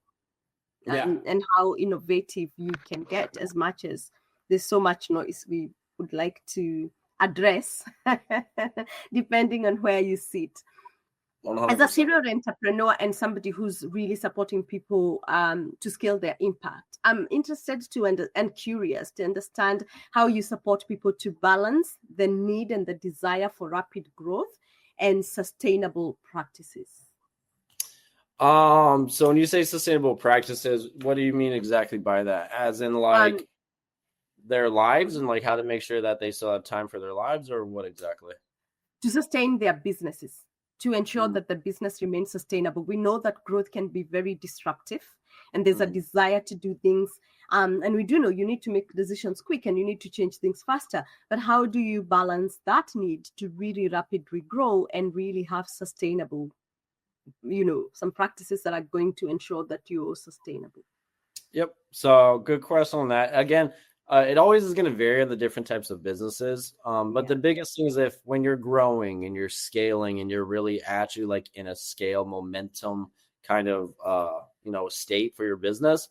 and how innovative you can get, as much as there's so much noise we would like to address, depending on where you sit. 100%. As a serial entrepreneur and somebody who's really supporting people to scale their impact, I'm interested and curious to understand how you support people to balance the need and the desire for rapid growth and sustainable practices. So when you say sustainable practices, what do you mean exactly by that? As in, like, their lives, and like how to make sure that they still have time for their lives, or what exactly? To sustain their businesses, to ensure that the business remains sustainable. We know that growth can be very disruptive, and there's a desire to do things. And we do know you need to make decisions quick, and you need to change things faster. But how do you balance that need to really rapidly grow and really have sustainable, some practices that are going to ensure that you're sustainable? Yep. So good question on that. Again, it always is going to vary on the different types of businesses. But the biggest thing is, when you're growing and you're scaling and you're really actually like in a scale momentum kind of, state for your business,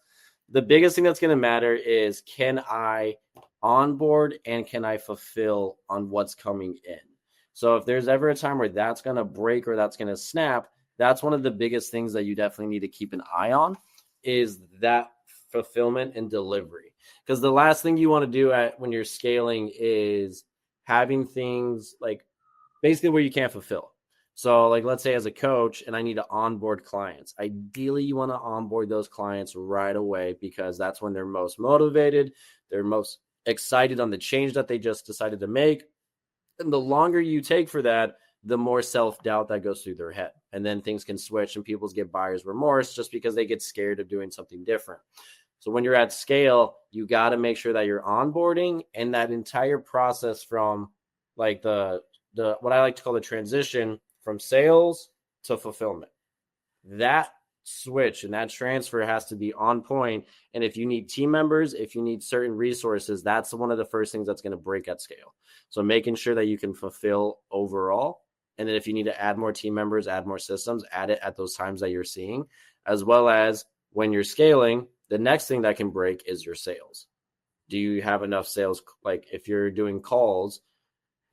the biggest thing that's going to matter is, can I onboard and can I fulfill on what's coming in? So if there's ever a time where that's going to break or that's going to snap, that's one of the biggest things that you definitely need to keep an eye on, is that fulfillment and delivery. Because the last thing you want to do when you're scaling is having things like basically where you can't fulfill. So like, let's say as a coach and I need to onboard clients, ideally you want to onboard those clients right away, because that's when they're most motivated. They're most excited on the change that they just decided to make. And the longer you take for that, the more self-doubt that goes through their head. And then things can switch and people get buyer's remorse just because they get scared of doing something different. So when you're at scale, you got to make sure that you're onboarding, and that entire process from like the what I like to call the transition from sales to fulfillment, that switch and that transfer has to be on point. And if you need team members, if you need certain resources, that's one of the first things that's going to break at scale. So making sure that you can fulfill overall. And then if you need to add more team members, add more systems, add it at those times that you're seeing, as well as when you're scaling. The next thing that can break is your sales. Do you have enough sales? Like if you're doing calls,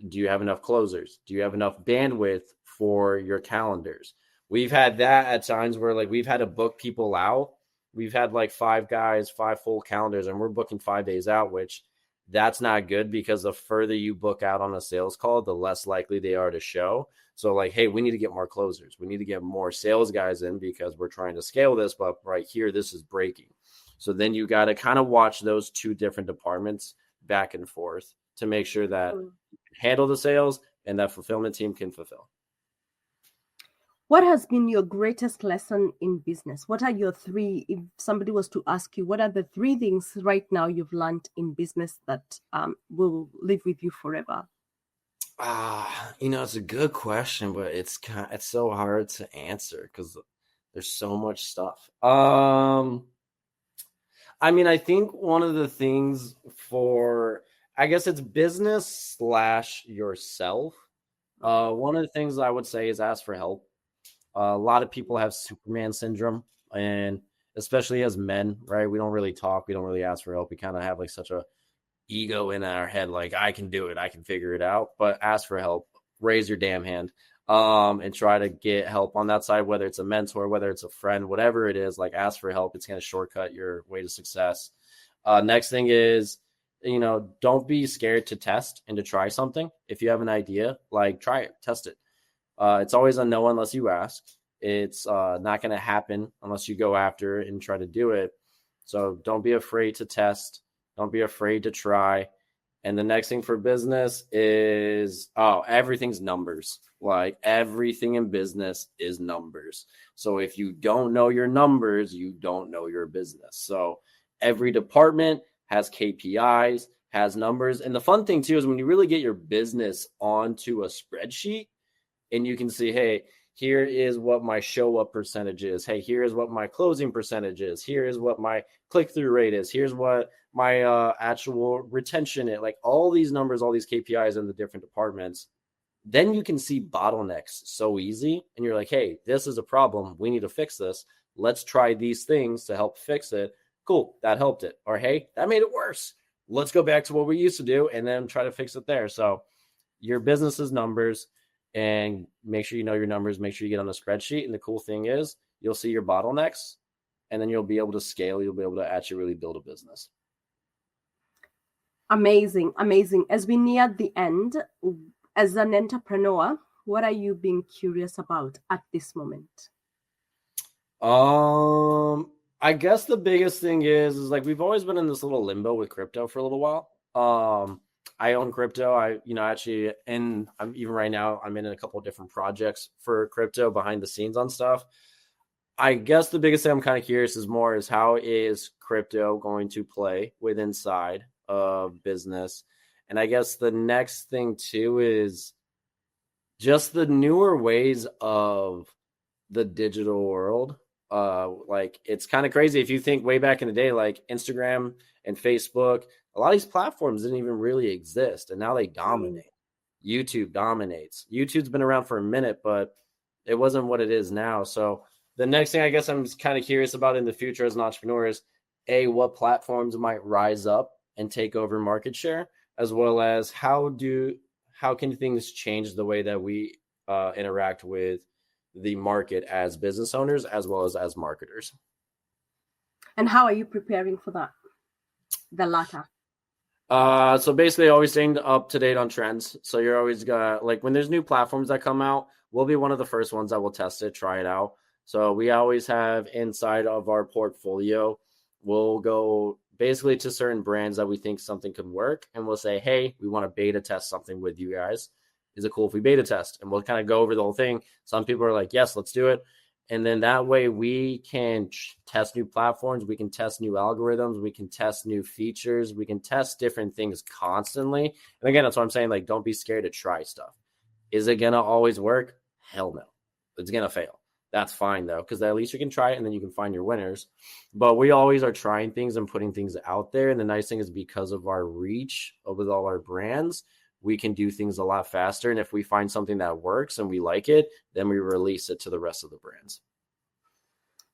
do you have enough closers? Do you have enough bandwidth for your calendars? We've had that at times where like we've had to book people out. We've had like 5 guys, 5 full calendars, and we're booking 5 days out, which that's not good, because the further you book out on a sales call, the less likely they are to show. So like, hey, we need to get more closers. We need to get more sales guys in because we're trying to scale this, but right here, this is breaking. So then you got to kind of watch those 2 different departments back and forth to make sure that you can handle the sales and that fulfillment team can fulfill. What has been your greatest lesson in business? What are your 3, if somebody was to ask you, what are the 3 things right now you've learned in business that will live with you forever? It's a good question, but it's so hard to answer because there's so much stuff. I think one of the things I guess it's business / yourself. One of the things I would say is ask for help. A lot of people have Superman syndrome, and especially as men, right? We don't really talk. We don't really ask for help. We kind of have like such a ego in our head, like I can do it. I can figure it out. But ask for help. Raise your damn hand. And try to get help on that side, whether it's a mentor, whether it's a friend, whatever it is, like ask for help. It's going to shortcut your way to success. Next thing is, don't be scared to test and to try something. If you have an idea, like try it, test it. It's always a no unless you ask. It's not going to happen unless you go after it and try to do it. So don't be afraid to test. Don't be afraid to try. And the next thing for business is, everything's numbers. Like everything in business is numbers. So if you don't know your numbers, you don't know your business. So every department has KPIs, has numbers. And the fun thing too is when you really get your business onto a spreadsheet and you can see, hey, here is what my show up percentage is. Hey, here is what my closing percentage is. Here is what my click through rate is. Here's what my actual retention is. Like all these numbers, all these KPIs in the different departments. Then you can see bottlenecks so easy. And you're like, hey, this is a problem. We need to fix this. Let's try these things to help fix it. Cool. That helped it. Or, hey, that made it worse. Let's go back to what we used to do and then try to fix it there. So your business's numbers, and make sure you know your numbers, make sure you get on the spreadsheet. And the cool thing is you'll see your bottlenecks and then you'll be able to scale. You'll be able to actually really build a business. Amazing. Amazing. As we near the end, as an entrepreneur, what are you being curious about at this moment? I guess the biggest thing is like we've always been in this little limbo with crypto for a little while. I own crypto. I'm even right now, I'm in a couple of different projects for crypto behind the scenes on stuff. I guess the biggest thing I'm kind of curious is how is crypto going to play with inside of business? And I guess the next thing too is just the newer ways of the digital world. Like it's kind of crazy if you think way back in the day, like Instagram and Facebook, a lot of these platforms didn't even really exist, and now they dominate. YouTube dominates. YouTube's been around for a minute, but it wasn't what it is now. So the next thing I guess I'm kind of curious about in the future as an entrepreneur is what platforms might rise up and take over market share, as well as how can things change the way that we interact with the market as business owners as well as marketers. And how are you preparing for that? The latter. So basically always staying up to date on trends. So you're always got like when there's new platforms that come out, we'll be one of the first ones that will test it, try it out. So we always have inside of our portfolio, we'll go basically to certain brands that we think something could work. And we'll say, hey, we want to beta test something with you guys. Is it cool if we beta test? And we'll kind of go over the whole thing. Some people are like, yes, let's do it. And then that way we can test new platforms. We can test new algorithms. We can test new features. We can test different things constantly. And again, that's what I'm saying. Like, don't be scared to try stuff. Is it going to always work? Hell no. It's going to fail. That's fine though, because at least you can try it and then you can find your winners. But we always are trying things and putting things out there. And the nice thing is because of our reach with all our brands, we can do things a lot faster. And if we find something that works and we like it, then we release it to the rest of the brands.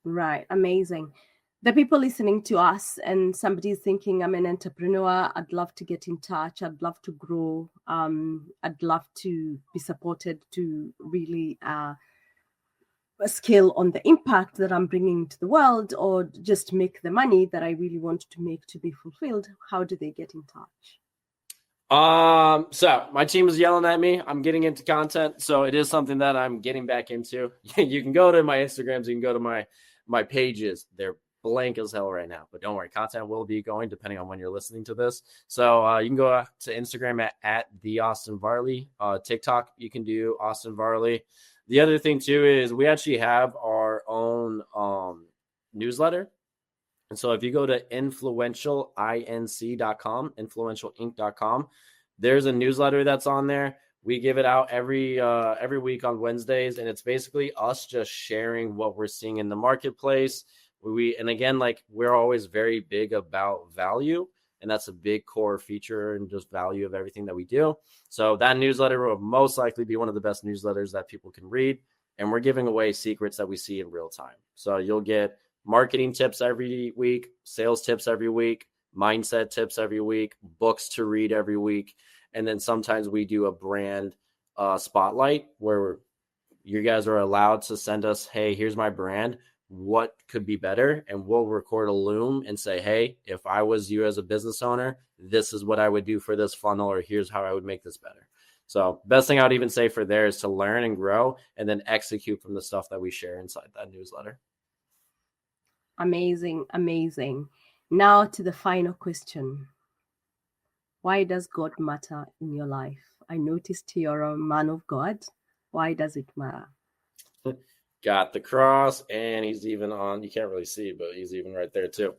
Right. Amazing. The people listening to us and somebody is thinking, I'm an entrepreneur. I'd love to get in touch. I'd love to grow. I'd love to be supported to really scale on the impact that I'm bringing to the world, or just make the money that I really want to make to be fulfilled. How do they get in touch? So my team is yelling at me. I'm getting into content. So it is something that I'm getting back into. You can go to my Instagrams. You can go to my pages. They're blank as hell right now, but don't worry. Content will be going depending on when you're listening to this. So, you can go to Instagram at the Austin Varley, TikTok. You can do Austin Varley. The other thing too, is we actually have our own, newsletter. And so if you go to influentialinc.com, there's a newsletter that's on there. We give it out every week on Wednesdays, and it's basically us just sharing what we're seeing in the marketplace. And again, like we're always very big about value, and that's a big core feature and just value of everything that we do. So that newsletter will most likely be one of the best newsletters that people can read, and we're giving away secrets that we see in real time. So you'll get marketing tips every week, sales tips every week, mindset tips every week, books to read every week. And then sometimes we do a brand spotlight where you guys are allowed to send us, hey, here's my brand. What could be better? And we'll record a loom and say, hey, if I was you as a business owner, this is what I would do for this funnel, or here's how I would make this better. So best thing I would even say for there is to learn and grow and then execute from the stuff that we share inside that newsletter. Amazing. Amazing. Now to the final question. Why does God matter in your life? I noticed you're a man of God. Why does it matter? Got the cross, and he's even on, you can't really see, but he's even right there too.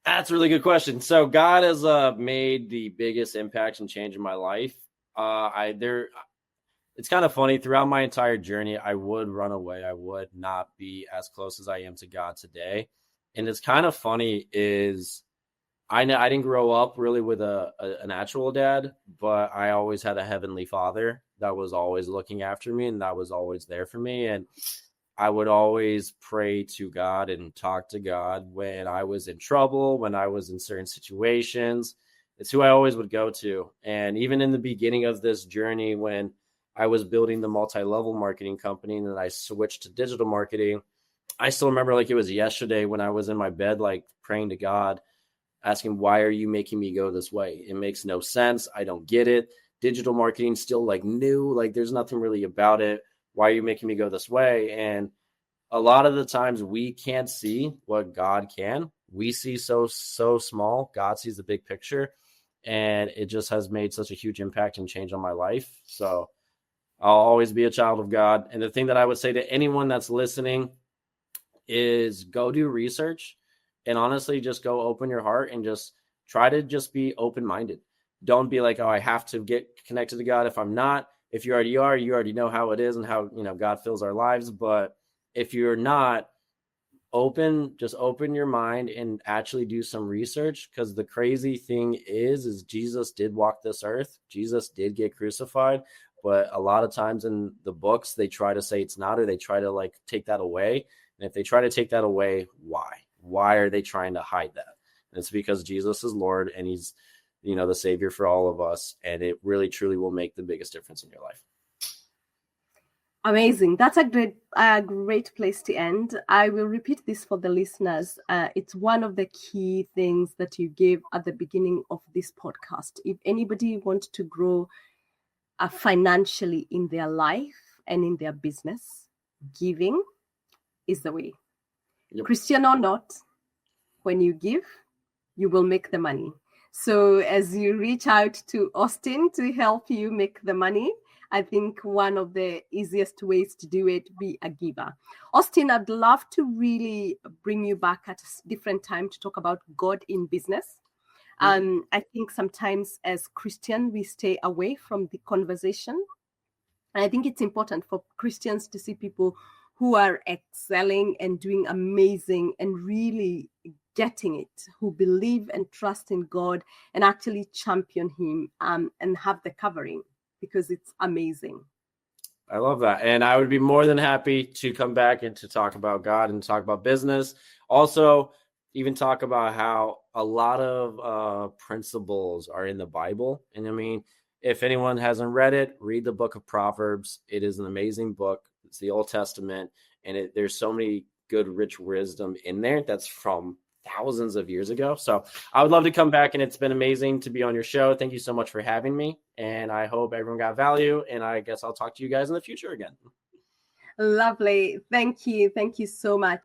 That's a really good question. So God has made the biggest impact and change in my life. It's kind of funny. Throughout my entire journey, I would run away. I would not be as close as I am to God today. And it's kind of funny is I didn't grow up really with a natural dad, but I always had a heavenly father that was always looking after me and that was always there for me. And I would always pray to God and talk to God when I was in trouble, when I was in certain situations. It's who I always would go to. And even in the beginning of this journey, when I was building the multi-level marketing company and then I switched to digital marketing, I still remember like it was yesterday when I was in my bed, like praying to God, asking, why are you making me go this way? It makes no sense. I don't get it. Digital marketing still like new, like there's nothing really about it. Why are you making me go this way? And a lot of the times we can't see what God can. We see so small. God sees the big picture. And it just has made such a huge impact and change on my life. So I'll always be a child of God. And the thing that I would say to anyone that's listening is go do research and honestly just go open your heart and just try to just be open-minded. Don't be like, oh, I have to get connected to God. If I'm not, if you already are, you already know how it is and how, God fills our lives. But if you're not just open your mind and actually do some research. Because the crazy thing is Jesus did walk this earth. Jesus did get crucified. But a lot of times in the books, they try to say it's not, or they try to like take that away. And if they try to take that away, why? Why are they trying to hide that? And it's because Jesus is Lord and he's, the Savior for all of us. And it really, truly will make the biggest difference in your life. Amazing. That's a great place to end. I will repeat this for the listeners. It's one of the key things that you gave at the beginning of this podcast. If anybody wants to grow financially in their life and in their business, giving is the way. Yep. Christian or not, when you give, you will make the money. So as you reach out to Austin to help you make the money, I think one of the easiest ways to do it, be a giver. Austin, I'd love to really bring you back at a different time to talk about God in business. I think sometimes as Christians, we stay away from the conversation. And I think it's important for Christians to see people who are excelling and doing amazing and really getting it, who believe and trust in God and actually champion him and have the covering, because it's amazing. I love that. And I would be more than happy to come back and to talk about God and talk about business. Also, even talk about how a lot of principles are in the Bible. And I mean, if anyone hasn't read it, read the book of Proverbs. It is an amazing book. It's the Old Testament. And there's so many good, rich wisdom in there that's from thousands of years ago. So I would love to come back, and it's been amazing to be on your show. Thank you so much for having me. And I hope everyone got value. And I guess I'll talk to you guys in the future again. Lovely. Thank you. Thank you so much.